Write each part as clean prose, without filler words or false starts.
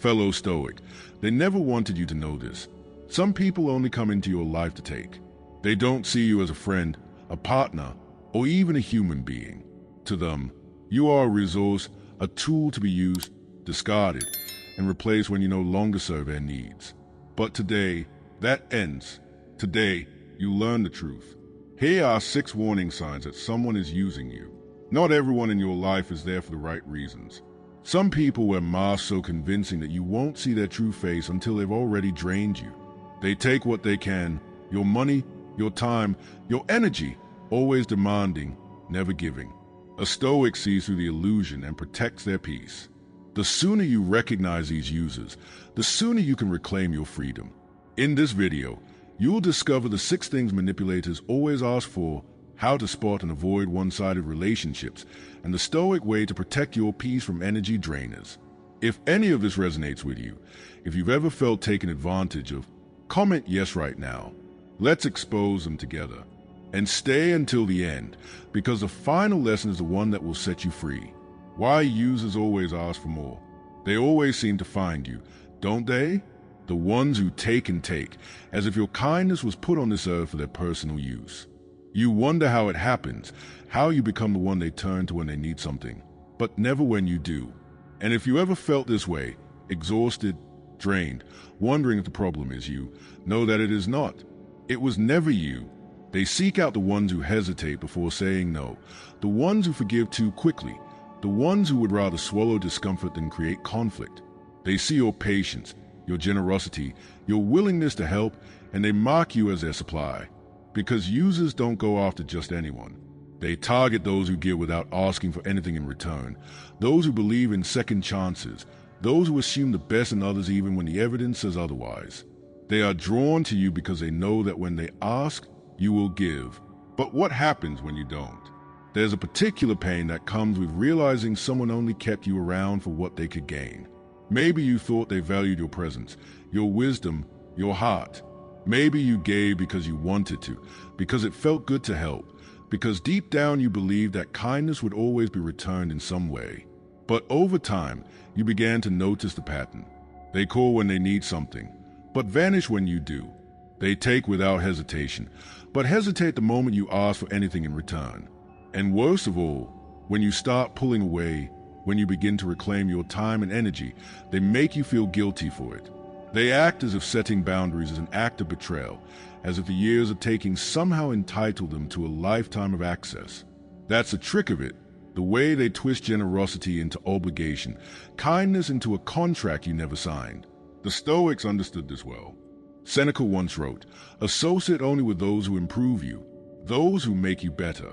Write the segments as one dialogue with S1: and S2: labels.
S1: Fellow Stoic, they never wanted you to know this. Some people only come into your life to take. They don't see you as a friend, a partner, or even a human being. To them, you are a resource, a tool to be used, discarded, and replaced when you no longer serve their needs. But today, that ends. Today, you learn the truth. Here are 6 warning signs that someone is using you. Not everyone in your life is there for the right reasons. Some people wear masks so convincing that you won't see their true face until they've already drained you. They take what they can, your money, your time, your energy, always demanding, never giving. A Stoic sees through the illusion and protects their peace. The sooner you recognize these users, the sooner you can reclaim your freedom. In this video, you will discover the 6 things manipulators always ask for, how to spot and avoid one-sided relationships, and the Stoic way to protect your peace from energy drainers. If any of this resonates with you, if you've ever felt taken advantage of, comment yes right now. Let's expose them together. And stay until the end, because the final lesson is the one that will set you free. Why users always ask for more. They always seem to find you, don't they? The ones who take and take, as if your kindness was put on this earth for their personal use. You wonder how it happens, how you become the one they turn to when they need something, but never when you do. And if you ever felt this way, exhausted, drained, wondering if the problem is you, know that it is not. It was never you. They seek out the ones who hesitate before saying no, the ones who forgive too quickly, the ones who would rather swallow discomfort than create conflict. They see your patience, your generosity, your willingness to help, and they mark you as their supply. Because users don't go after just anyone. They target those who give without asking for anything in return, those who believe in second chances, those who assume the best in others even when the evidence says otherwise. They are drawn to you because they know that when they ask, you will give. But what happens when you don't? There's a particular pain that comes with realizing someone only kept you around for what they could gain. Maybe you thought they valued your presence, your wisdom, your heart. Maybe you gave because you wanted to, because it felt good to help, because deep down you believed that kindness would always be returned in some way. But over time, you began to notice the pattern. They call when they need something, but vanish when you do. They take without hesitation, but hesitate the moment you ask for anything in return. And worst of all, when you start pulling away, when you begin to reclaim your time and energy, they make you feel guilty for it. They act as if setting boundaries is an act of betrayal, as if the years of taking somehow entitle them to a lifetime of access. That's the trick of it, the way they twist generosity into obligation, kindness into a contract you never signed. The Stoics understood this well. Seneca once wrote, "Associate only with those who improve you, those who make you better."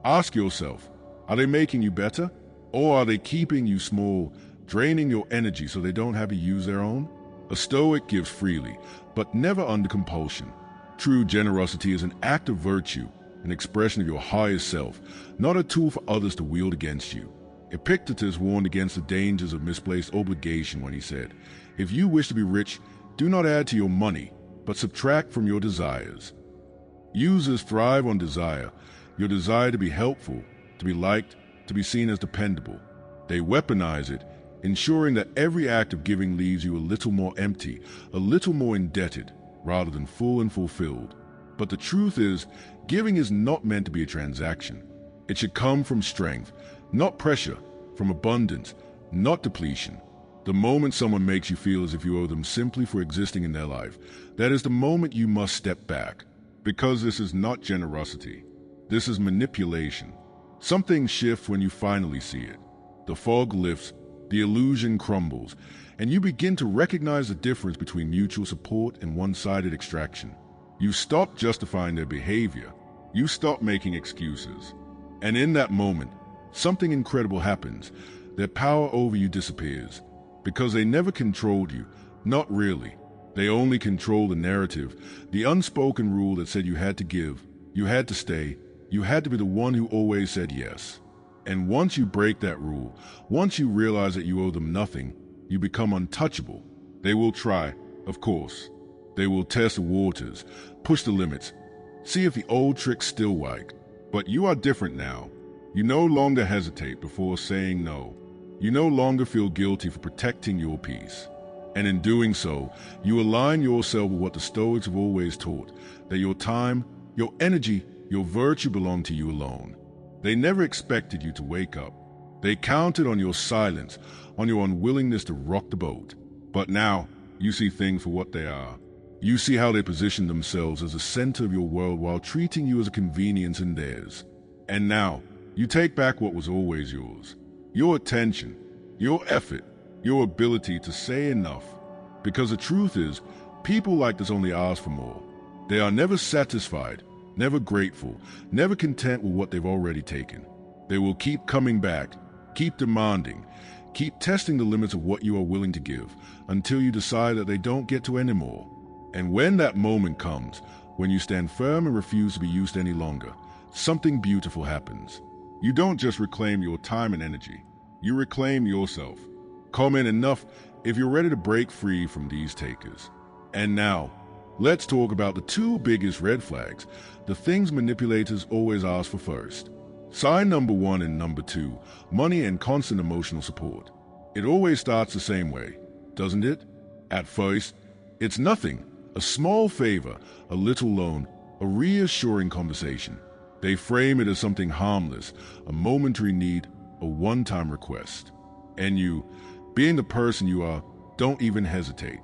S1: Ask yourself, are they making you better? Or are they keeping you small, draining your energy so they don't have to use their own? A Stoic gives freely, but never under compulsion. True generosity is an act of virtue, an expression of your highest self, not a tool for others to wield against you. Epictetus warned against the dangers of misplaced obligation when he said, "If you wish to be rich, do not add to your money, but subtract from your desires." Users thrive on desire, your desire to be helpful, to be liked, to be seen as dependable. They weaponize it, ensuring that every act of giving leaves you a little more empty, a little more indebted, rather than full and fulfilled. But the truth is, giving is not meant to be a transaction. It should come from strength, not pressure, from abundance, not depletion. The moment someone makes you feel as if you owe them simply for existing in their life, that is the moment you must step back. Because this is not generosity. This is manipulation. Something shifts when you finally see it. The fog lifts, the illusion crumbles, and you begin to recognize the difference between mutual support and one-sided extraction. You stop justifying their behavior. You stop making excuses. And in that moment, something incredible happens. Their power over you disappears. Because they never controlled you. Not really. They only control the narrative, the unspoken rule that said you had to give, you had to stay, you had to be the one who always said yes. And once you break that rule, once you realize that you owe them nothing, you become untouchable. They will try, of course. They will test the waters, push the limits, see if the old tricks still work. But you are different now. You no longer hesitate before saying no. You no longer feel guilty for protecting your peace. And in doing so, you align yourself with what the Stoics have always taught, that your time, your energy, your virtue belong to you alone. They never expected you to wake up. They counted on your silence, on your unwillingness to rock the boat. But now, you see things for what they are. You see how they position themselves as the center of your world while treating you as a convenience in theirs. And now, you take back what was always yours. Your attention, your effort, your ability to say enough. Because the truth is, people like this only ask for more. They are never satisfied, never grateful, never content with what they've already taken. They will keep coming back, keep demanding, keep testing the limits of what you are willing to give until you decide that they don't get to anymore. And when that moment comes, when you stand firm and refuse to be used any longer, something beautiful happens. You don't just reclaim your time and energy, you reclaim yourself. Comment enough if you're ready to break free from these takers. And now, let's talk about the two biggest red flags, the things manipulators always ask for first. Sign number 1 and number 2, money and constant emotional support. It always starts the same way, doesn't it? At first, it's nothing, a small favor, a little loan, a reassuring conversation. They frame it as something harmless, a momentary need, a one-time request. And you, being the person you are, don't even hesitate.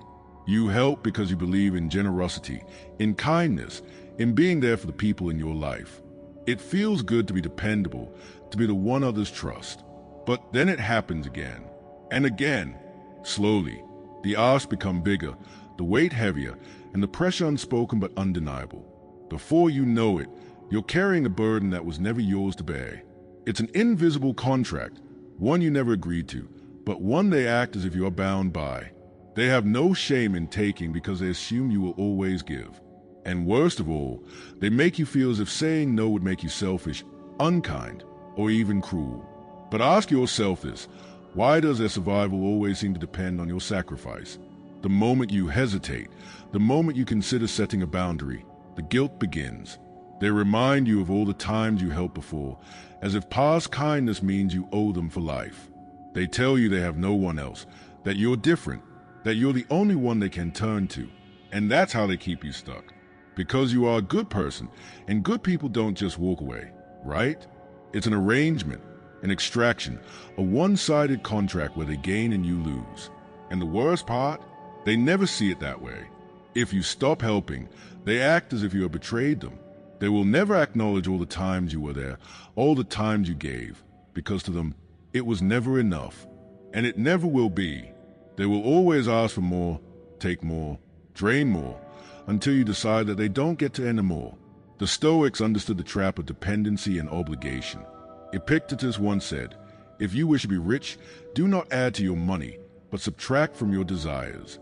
S1: You help because you believe in generosity, in kindness, in being there for the people in your life. It feels good to be dependable, to be the one others trust. But then it happens again, and again. Slowly, the asks become bigger, the weight heavier, and the pressure unspoken but undeniable. Before you know it, you're carrying a burden that was never yours to bear. It's an invisible contract, one you never agreed to, but one they act as if you are bound by. They have no shame in taking because they assume you will always give. And worst of all, they make you feel as if saying no would make you selfish, unkind, or even cruel. But ask yourself this, why does their survival always seem to depend on your sacrifice? The moment you hesitate, the moment you consider setting a boundary, the guilt begins. They remind you of all the times you helped before, as if past kindness means you owe them for life. They tell you they have no one else, that you're different, that you're the only one they can turn to. And that's how they keep you stuck. Because you are a good person, and good people don't just walk away, right? It's an arrangement, an extraction, a one-sided contract where they gain and you lose. And the worst part? They never see it that way. If you stop helping, they act as if you have betrayed them. They will never acknowledge all the times you were there, all the times you gave, because to them, it was never enough. And it never will be. They will always ask for more, take more, drain more, until you decide that they don't get to anymore. The Stoics understood the trap of dependency and obligation. Epictetus once said, "If you wish to be rich, do not add to your money, but subtract from your desires."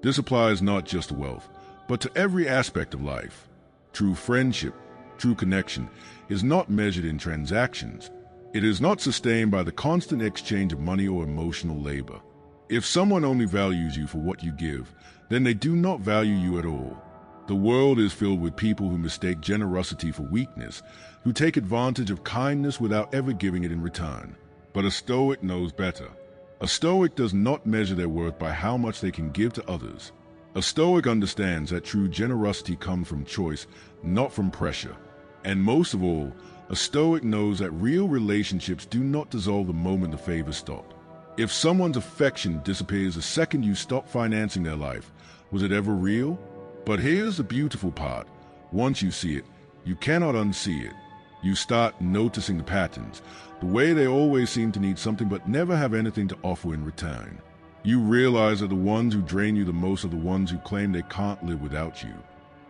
S1: This applies not just to wealth, but to every aspect of life. True friendship, true connection, is not measured in transactions. It is not sustained by the constant exchange of money or emotional labor. If someone only values you for what you give, then they do not value you at all. The world is filled with people who mistake generosity for weakness, who take advantage of kindness without ever giving it in return. But a Stoic knows better. A Stoic does not measure their worth by how much they can give to others. A Stoic understands that true generosity comes from choice, not from pressure. And most of all, a Stoic knows that real relationships do not dissolve the moment the favors stop. If someone's affection disappears the second you stop financing their life, was it ever real? But here's the beautiful part. Once you see it, you cannot unsee it. You start noticing the patterns, the way they always seem to need something but never have anything to offer in return. You realize that the ones who drain you the most are the ones who claim they can't live without you.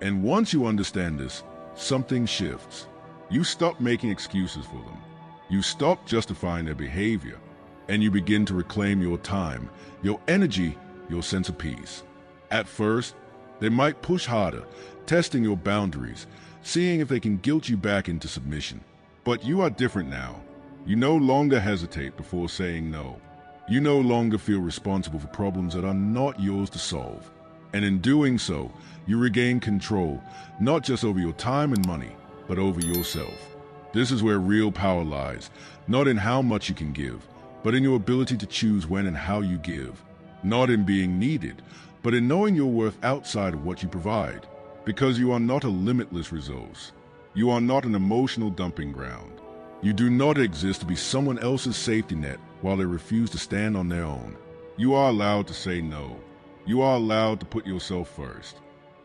S1: And once you understand this, something shifts. You stop making excuses for them. You stop justifying their behavior. And you begin to reclaim your time, your energy, your sense of peace. At first, they might push harder, testing your boundaries, seeing if they can guilt you back into submission. But you are different now. You no longer hesitate before saying no. You no longer feel responsible for problems that are not yours to solve. And in doing so, you regain control, not just over your time and money, but over yourself. This is where real power lies, not in how much you can give, but in your ability to choose when and how you give. Not in being needed, but in knowing your worth outside of what you provide. Because you are not a limitless resource. You are not an emotional dumping ground. You do not exist to be someone else's safety net while they refuse to stand on their own. You are allowed to say no. You are allowed to put yourself first.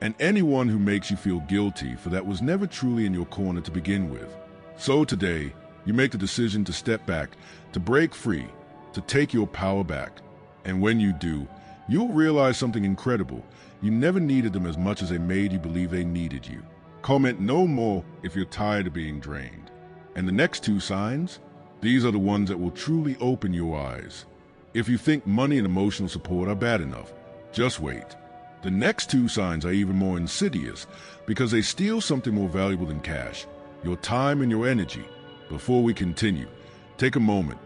S1: And anyone who makes you feel guilty for that was never truly in your corner to begin with. So today, you make the decision to step back, to break free, to take your power back. And when you do, you'll realize something incredible. You never needed them as much as they made you believe they needed you. Comment no more if you're tired of being drained. And the next two signs, these are the ones that will truly open your eyes. If you think money and emotional support are bad enough, just wait. The next two signs are even more insidious because they steal something more valuable than cash, your time and your energy. Before we continue, take a moment,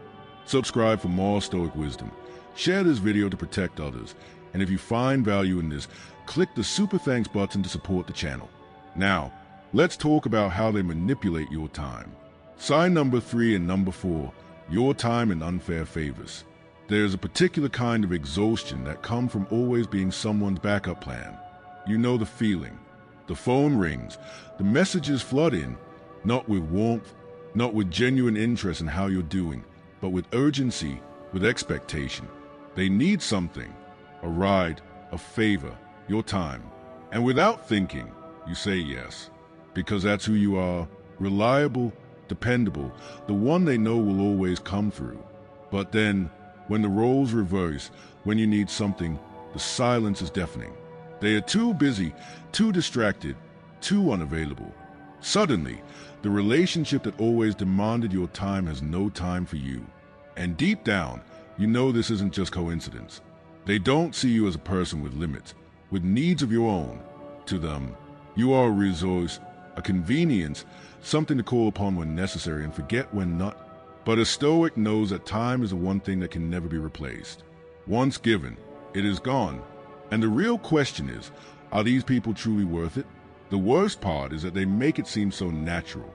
S1: subscribe for more Stoic wisdom, share this video to protect others, and if you find value in this, click the super thanks button to support the channel. Now, let's talk about how they manipulate your time. Sign number 3 and number 4, your time and unfair favors. There's a particular kind of exhaustion that comes from always being someone's backup plan. You know the feeling. The phone rings, the messages flood in, not with warmth, not with genuine interest in how you're doing, but with urgency, with expectation. They need something, a ride, a favor, your time. And without thinking, you say yes, because that's who you are, reliable, dependable, the one they know will always come through. But then, when the roles reverse, when you need something, the silence is deafening. They are too busy, too distracted, too unavailable. Suddenly, the relationship that always demanded your time has no time for you. And deep down, you know this isn't just coincidence. They don't see you as a person with limits, with needs of your own. To them, you are a resource, a convenience, something to call upon when necessary and forget when not. But a Stoic knows that time is the one thing that can never be replaced. Once given, it is gone. And the real question is, are these people truly worth it? The worst part is that they make it seem so natural.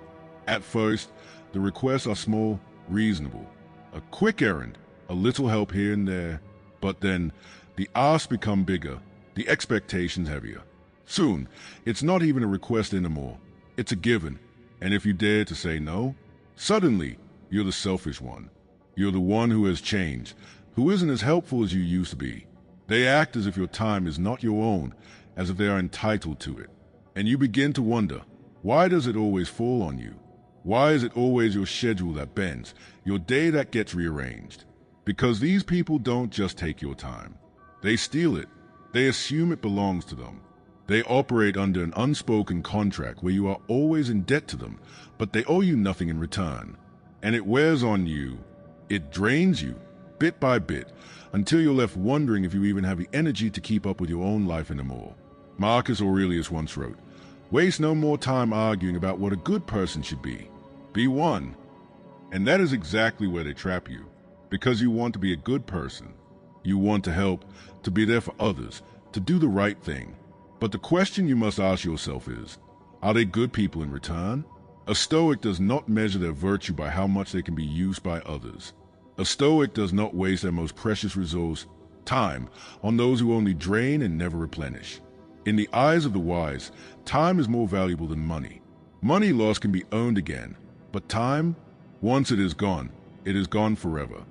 S1: At first, the requests are small, reasonable. A quick errand, a little help here and there. But then, the asks become bigger, the expectations heavier. Soon, it's not even a request anymore. It's a given. And if you dare to say no, suddenly, you're the selfish one. You're the one who has changed, who isn't as helpful as you used to be. They act as if your time is not your own, as if they are entitled to it. And you begin to wonder, why does it always fall on you? Why is it always your schedule that bends, your day that gets rearranged? Because these people don't just take your time. They steal it. They assume it belongs to them. They operate under an unspoken contract where you are always in debt to them, but they owe you nothing in return. And it wears on you. It drains you, bit by bit, until you're left wondering if you even have the energy to keep up with your own life anymore. Marcus Aurelius once wrote, "Waste no more time arguing about what a good person should be. Be one." And that is exactly where they trap you, because you want to be a good person. You want to help, to be there for others, to do the right thing. But the question you must ask yourself is, are they good people in return? A Stoic does not measure their virtue by how much they can be used by others. A Stoic does not waste their most precious resource, time, on those who only drain and never replenish. In the eyes of the wise, time is more valuable than money. Money lost can be earned again, but time, once it is gone forever.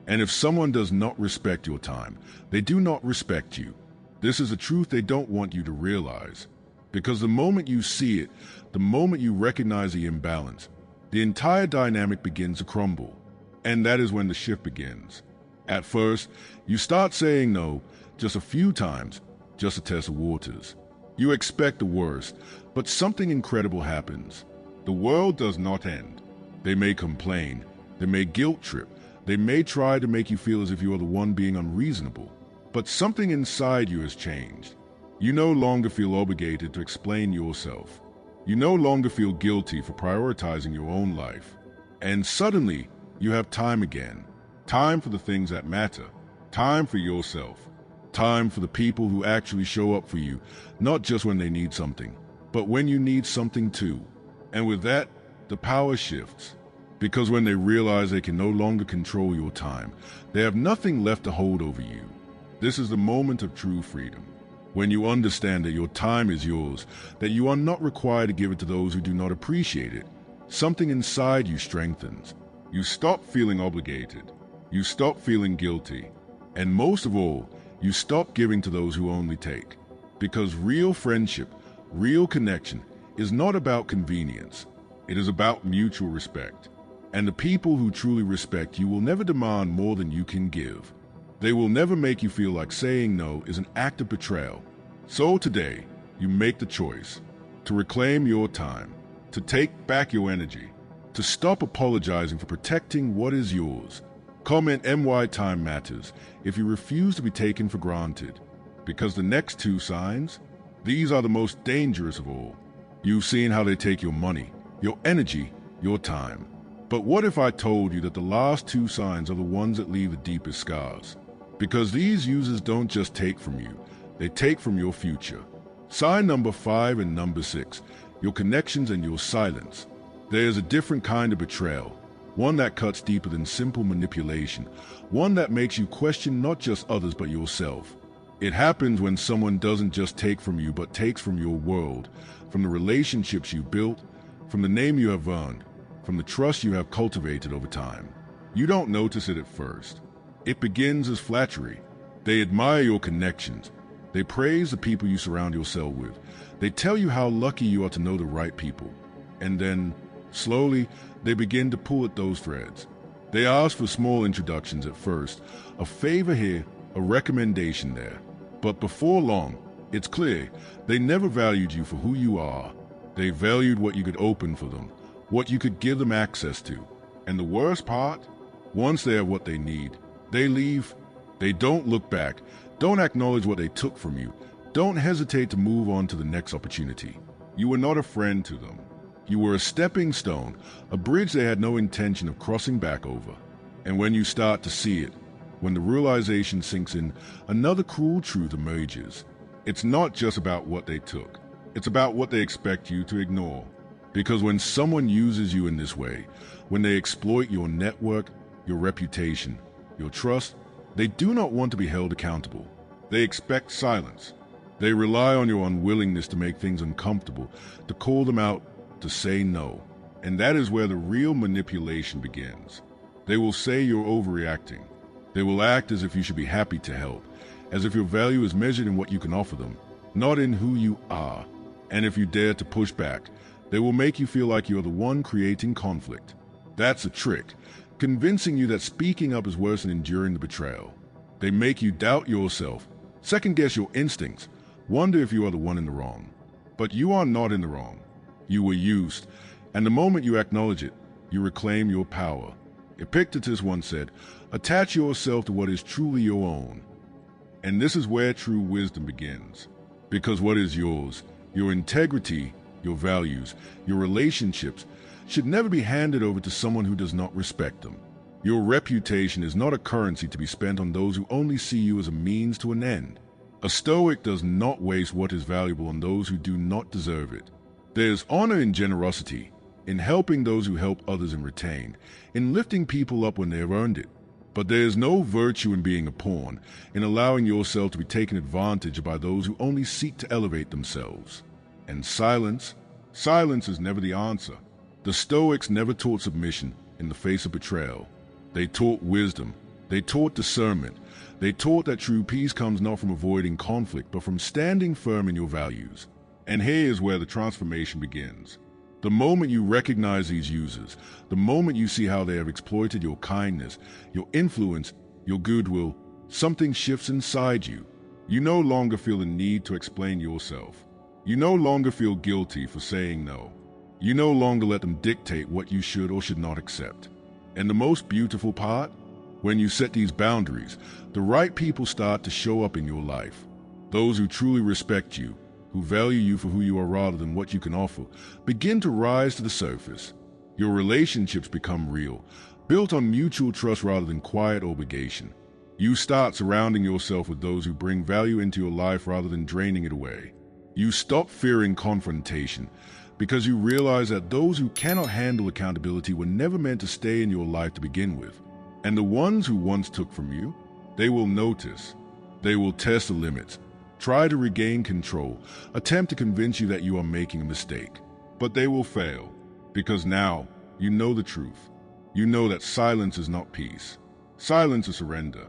S1: And if someone does not respect your time, they do not respect you. This is a truth they don't want you to realize. Because the moment you see it, the moment you recognize the imbalance, the entire dynamic begins to crumble. And that is when the shift begins. At first, you start saying no just a few times, just to test the waters. You expect the worst, but something incredible happens. The world does not end. They may complain, they may guilt trip, they may try to make you feel as if you are the one being unreasonable. But something inside you has changed. You no longer feel obligated to explain yourself. You no longer feel guilty for prioritizing your own life. And suddenly, you have time again. Time for the things that matter. Time for yourself. Time for the people who actually show up for you, not just when they need something, but when you need something too. And with that, the power shifts. Because when they realize they can no longer control your time, they have nothing left to hold over you. This is the moment of true freedom. When you understand that your time is yours, that you are not required to give it to those who do not appreciate it, something inside you strengthens. You stop feeling obligated. You stop feeling guilty. And most of all, you stop giving to those who only take. Because real friendship, real connection, is not about convenience. It is about mutual respect. And the people who truly respect you will never demand more than you can give. They will never make you feel like saying no is an act of betrayal. So today, you make the choice to reclaim your time, to take back your energy, to stop apologizing for protecting what is yours. Comment MY time matters if you refuse to be taken for granted. Because the next two signs, these are the most dangerous of all. You've seen how they take your money, your energy, your time. But what if I told you that the last two signs are the ones that leave the deepest scars? Because these users don't just take from you, they take from your future. Sign number 5 and number 6, your connections and your silence. There is a different kind of betrayal, one that cuts deeper than simple manipulation, one that makes you question not just others but yourself. It happens when someone doesn't just take from you but takes from your world, from the relationships you built, from the name you have earned, from the trust you have cultivated over time. You don't notice it at first. It begins as flattery. They admire your connections. They praise the people you surround yourself with. They tell you how lucky you are to know the right people. And then, slowly, they begin to pull at those threads. They ask for small introductions at first, a favor here, a recommendation there. But before long, it's clear they never valued you for who you are. They valued what you could open for them, what you could give them access to. And the worst part, once they have what they need, they leave. They don't look back, don't acknowledge what they took from you, don't hesitate to move on to the next opportunity. You were not a friend to them. You were a stepping stone, a bridge they had no intention of crossing back over. And when you start to see it, when the realization sinks in, another cruel truth emerges. It's not just about what they took. It's about what they expect you to ignore. Because when someone uses you in this way, when they exploit your network, your reputation, your trust, they do not want to be held accountable. They expect silence. They rely on your unwillingness to make things uncomfortable, to call them out, to say no. And that is where the real manipulation begins. They will say you're overreacting. They will act as if you should be happy to help, as if your value is measured in what you can offer them, not in who you are. And if you dare to push back, they will make you feel like you're the one creating conflict. That's a trick, convincing you that speaking up is worse than enduring the betrayal. They make you doubt yourself, second-guess your instincts, wonder if you are the one in the wrong. But you are not in the wrong. You were used, and the moment you acknowledge it, you reclaim your power. Epictetus once said, "Attach yourself to what is truly your own." And this is where true wisdom begins. Because what is yours, your integrity, your values, your relationships, should never be handed over to someone who does not respect them. Your reputation is not a currency to be spent on those who only see you as a means to an end. A Stoic does not waste what is valuable on those who do not deserve it. There is honor in generosity, in helping those who help others and retain, in lifting people up when they have earned it. But there is no virtue in being a pawn, in allowing yourself to be taken advantage of by those who only seek to elevate themselves. And silence is never the answer. The Stoics never taught submission in the face of betrayal. They taught wisdom. They taught discernment. They taught that true peace comes not from avoiding conflict, but from standing firm in your values. And here is where the transformation begins. The moment you recognize these users, the moment you see how they have exploited your kindness, your influence, your goodwill, something shifts inside you. You no longer feel the need to explain yourself. You no longer feel guilty for saying no. You no longer let them dictate what you should or should not accept. And the most beautiful part? When you set these boundaries, the right people start to show up in your life. Those who truly respect you, who value you for who you are rather than what you can offer, begin to rise to the surface. Your relationships become real, built on mutual trust rather than quiet obligation. You start surrounding yourself with those who bring value into your life rather than draining it away. You stop fearing confrontation, because you realize that those who cannot handle accountability were never meant to stay in your life to begin with. And the ones who once took from you, they will notice. They will test the limits, try to regain control, attempt to convince you that you are making a mistake. But they will fail, because now you know the truth. You know that silence is not peace. Silence is surrender.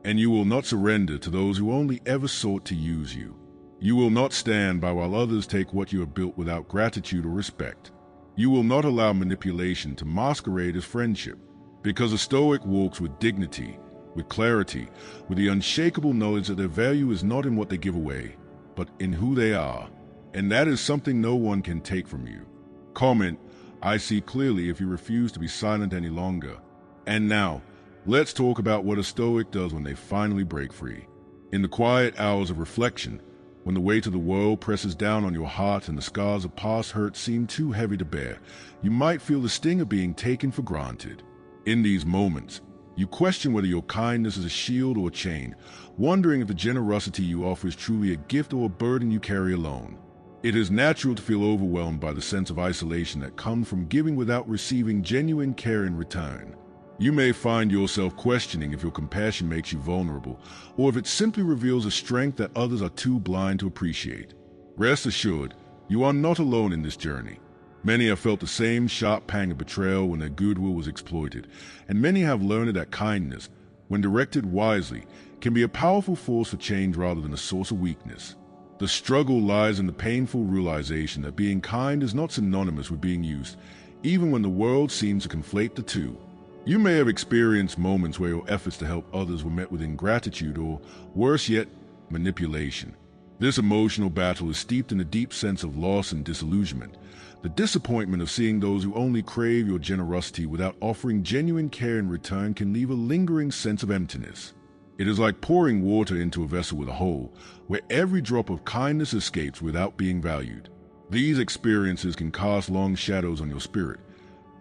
S1: And you will not surrender to those who only ever sought to use you. You will not stand by while others take what you have built without gratitude or respect. You will not allow manipulation to masquerade as friendship, because a Stoic walks with dignity, with clarity, with the unshakable knowledge that their value is not in what they give away, but in who they are. And that is something no one can take from you. Comment, "I see clearly," if you refuse to be silent any longer. And now, let's talk about what a Stoic does when they finally break free. In the quiet hours of reflection, when the weight of the world presses down on your heart and the scars of past hurt seem too heavy to bear, you might feel the sting of being taken for granted. In these moments, you question whether your kindness is a shield or a chain, wondering if the generosity you offer is truly a gift or a burden you carry alone. It is natural to feel overwhelmed by the sense of isolation that comes from giving without receiving genuine care in return. You may find yourself questioning if your compassion makes you vulnerable, or if it simply reveals a strength that others are too blind to appreciate. Rest assured, you are not alone in this journey. Many have felt the same sharp pang of betrayal when their goodwill was exploited, and many have learned that kindness, when directed wisely, can be a powerful force for change rather than a source of weakness. The struggle lies in the painful realization that being kind is not synonymous with being used, even when the world seems to conflate the two. You may have experienced moments where your efforts to help others were met with ingratitude or, worse yet, manipulation. This emotional battle is steeped in a deep sense of loss and disillusionment, the disappointment of seeing those who only crave your generosity without offering genuine care in return can leave a lingering sense of emptiness. It is like pouring water into a vessel with a hole, where every drop of kindness escapes without being valued. These experiences can cast long shadows on your spirit,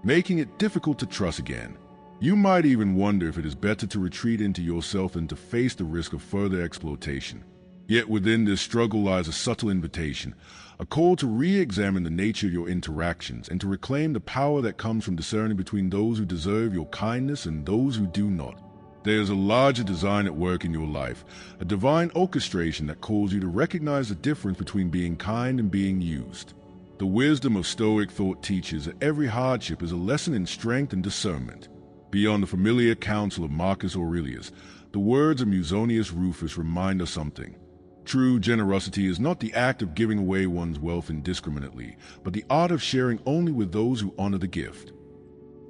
S1: making it difficult to trust again. You might even wonder if it is better to retreat into yourself than to face the risk of further exploitation. Yet within this struggle lies a subtle invitation, a call to re-examine the nature of your interactions and to reclaim the power that comes from discerning between those who deserve your kindness and those who do not. There is a larger design at work in your life, a divine orchestration that calls you to recognize the difference between being kind and being used. The wisdom of Stoic thought teaches that every hardship is a lesson in strength and discernment. Beyond the familiar counsel of Marcus Aurelius, the words of Musonius Rufus remind us something. True generosity is not the act of giving away one's wealth indiscriminately, but the art of sharing only with those who honor the gift.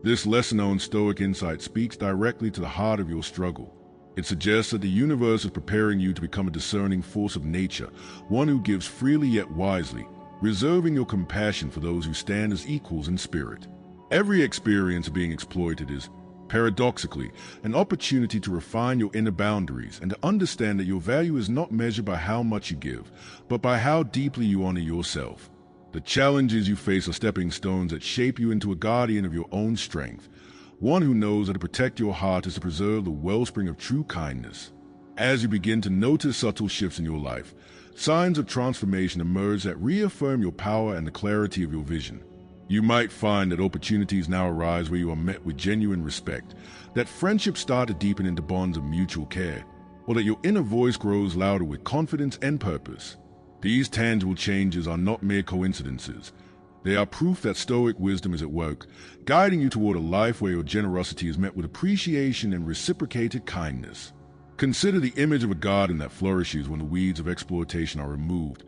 S1: This lesser-known Stoic insight speaks directly to the heart of your struggle. It suggests that the universe is preparing you to become a discerning force of nature, one who gives freely yet wisely, reserving your compassion for those who stand as equals in spirit. Every experience of being exploited is, paradoxically, an opportunity to refine your inner boundaries and to understand that your value is not measured by how much you give, but by how deeply you honor yourself. The challenges you face are stepping stones that shape you into a guardian of your own strength, one who knows that to protect your heart is to preserve the wellspring of true kindness. As you begin to notice subtle shifts in your life, signs of transformation emerge that reaffirm your power and the clarity of your vision. You might find that opportunities now arise where you are met with genuine respect, that friendships start to deepen into bonds of mutual care, or that your inner voice grows louder with confidence and purpose. These tangible changes are not mere coincidences. They are proof that Stoic wisdom is at work, guiding you toward a life where your generosity is met with appreciation and reciprocated kindness. Consider the image of a garden that flourishes when the weeds of exploitation are removed,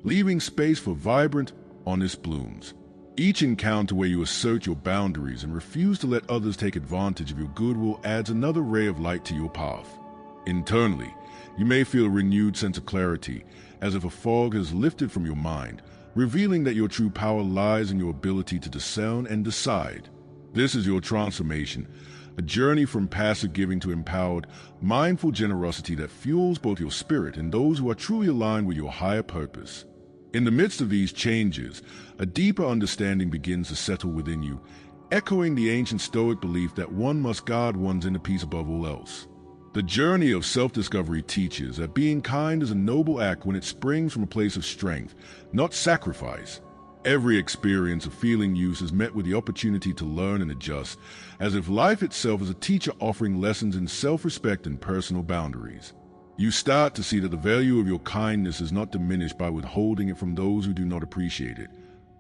S1: leaving space for vibrant, honest blooms. Each encounter where you assert your boundaries and refuse to let others take advantage of your goodwill adds another ray of light to your path. Internally, you may feel a renewed sense of clarity, as if a fog has lifted from your mind, revealing that your true power lies in your ability to discern and decide. This is your transformation, a journey from passive giving to empowered, mindful generosity that fuels both your spirit and those who are truly aligned with your higher purpose. In the midst of these changes, a deeper understanding begins to settle within you, echoing the ancient Stoic belief that one must guard one's inner peace above all else. The journey of self-discovery teaches that being kind is a noble act when it springs from a place of strength, not sacrifice. Every experience of feeling use is met with the opportunity to learn and adjust, as if life itself is a teacher offering lessons in self-respect and personal boundaries. You start to see that the value of your kindness is not diminished by withholding it from those who do not appreciate it.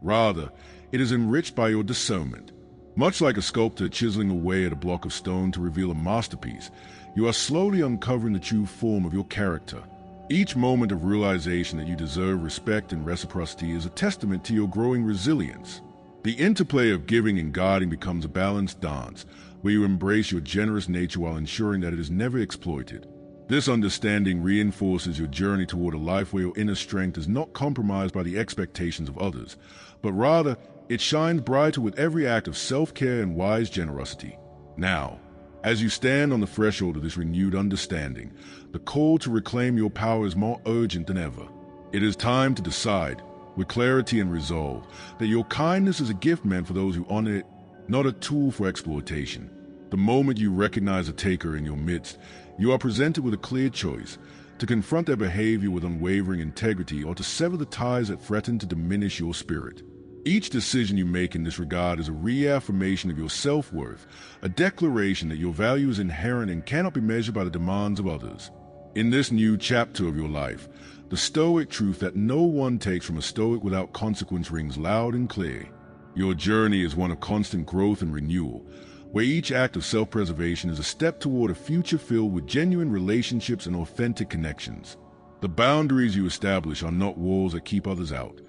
S1: Rather, it is enriched by your discernment. Much like a sculptor chiseling away at a block of stone to reveal a masterpiece, you are slowly uncovering the true form of your character. Each moment of realization that you deserve respect and reciprocity is a testament to your growing resilience. The interplay of giving and guarding becomes a balanced dance, where you embrace your generous nature while ensuring that it is never exploited. This understanding reinforces your journey toward a life where your inner strength is not compromised by the expectations of others, but rather it shines brighter with every act of self-care and wise generosity. Now, as you stand on the threshold of this renewed understanding, the call to reclaim your power is more urgent than ever. It is time to decide, with clarity and resolve, that your kindness is a gift meant for those who honor it, not a tool for exploitation. The moment you recognize a taker in your midst, you are presented with a clear choice: to confront their behavior with unwavering integrity or to sever the ties that threaten to diminish your spirit. Each decision you make in this regard is a reaffirmation of your self-worth, a declaration that your value is inherent and cannot be measured by the demands of others. In this new chapter of your life, the Stoic truth that no one takes from a Stoic without consequence rings loud and clear. Your journey is one of constant growth and renewal, where each act of self-preservation is a step toward a future filled with genuine relationships and authentic connections. The boundaries you establish are not walls that keep others out.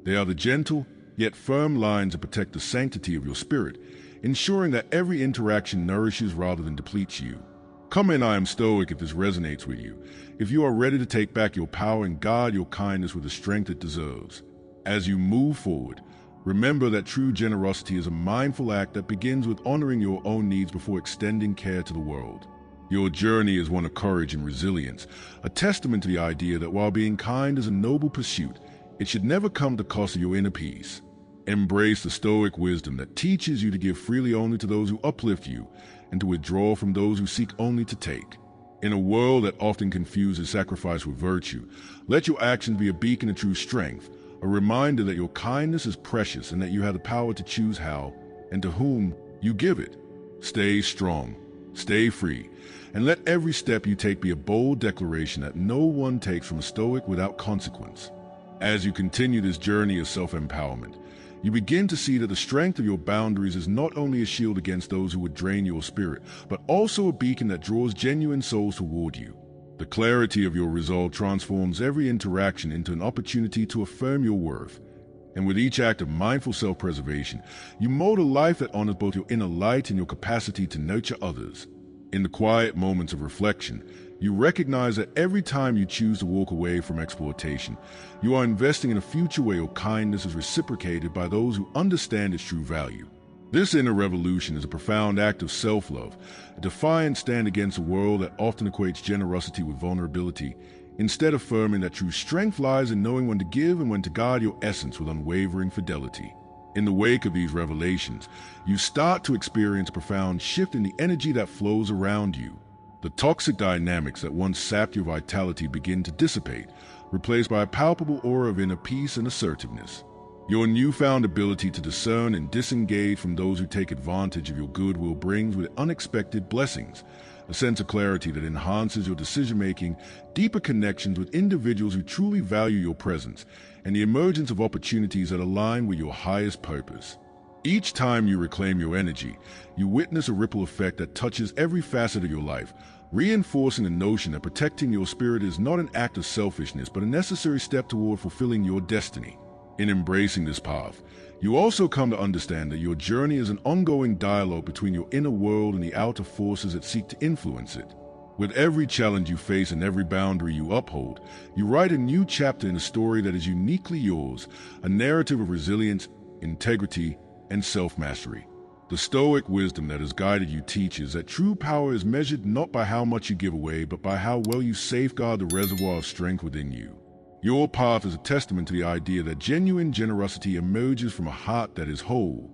S1: They are the gentle, yet firm lines that protect the sanctity of your spirit, ensuring that every interaction nourishes rather than depletes you. Come in, I am Stoic, if this resonates with you, if you are ready to take back your power and guard your kindness with the strength it deserves. As you move forward, remember that true generosity is a mindful act that begins with honoring your own needs before extending care to the world. Your journey is one of courage and resilience, a testament to the idea that while being kind is a noble pursuit, it should never come at the cost of your inner peace. Embrace the Stoic wisdom that teaches you to give freely only to those who uplift you and to withdraw from those who seek only to take. In a world that often confuses sacrifice with virtue, let your actions be a beacon of true strength, a reminder that your kindness is precious and that you have the power to choose how and to whom you give it. Stay strong, stay free, and let every step you take be a bold declaration that no one takes from a Stoic without consequence. As you continue this journey of self-empowerment, you begin to see that the strength of your boundaries is not only a shield against those who would drain your spirit, but also a beacon that draws genuine souls toward you. The clarity of your resolve transforms every interaction into an opportunity to affirm your worth. And with each act of mindful self-preservation, you mold a life that honors both your inner light and your capacity to nurture others. In the quiet moments of reflection, you recognize that every time you choose to walk away from exploitation, you are investing in a future where your kindness is reciprocated by those who understand its true value. This inner revolution is a profound act of self-love, a defiant stand against a world that often equates generosity with vulnerability, instead affirming that true strength lies in knowing when to give and when to guard your essence with unwavering fidelity. In the wake of these revelations, you start to experience a profound shift in the energy that flows around you. The toxic dynamics that once sapped your vitality begin to dissipate, replaced by a palpable aura of inner peace and assertiveness. Your newfound ability to discern and disengage from those who take advantage of your goodwill brings with it unexpected blessings, a sense of clarity that enhances your decision-making, deeper connections with individuals who truly value your presence, and the emergence of opportunities that align with your highest purpose. Each time you reclaim your energy, you witness a ripple effect that touches every facet of your life, reinforcing the notion that protecting your spirit is not an act of selfishness, but a necessary step toward fulfilling your destiny. In embracing this path, you also come to understand that your journey is an ongoing dialogue between your inner world and the outer forces that seek to influence it. With every challenge you face and every boundary you uphold, you write a new chapter in a story that is uniquely yours, a narrative of resilience, integrity, and self-mastery. The Stoic wisdom that has guided you teaches that true power is measured not by how much you give away, but by how well you safeguard the reservoir of strength within you. Your path is a testament to the idea that genuine generosity emerges from a heart that is whole,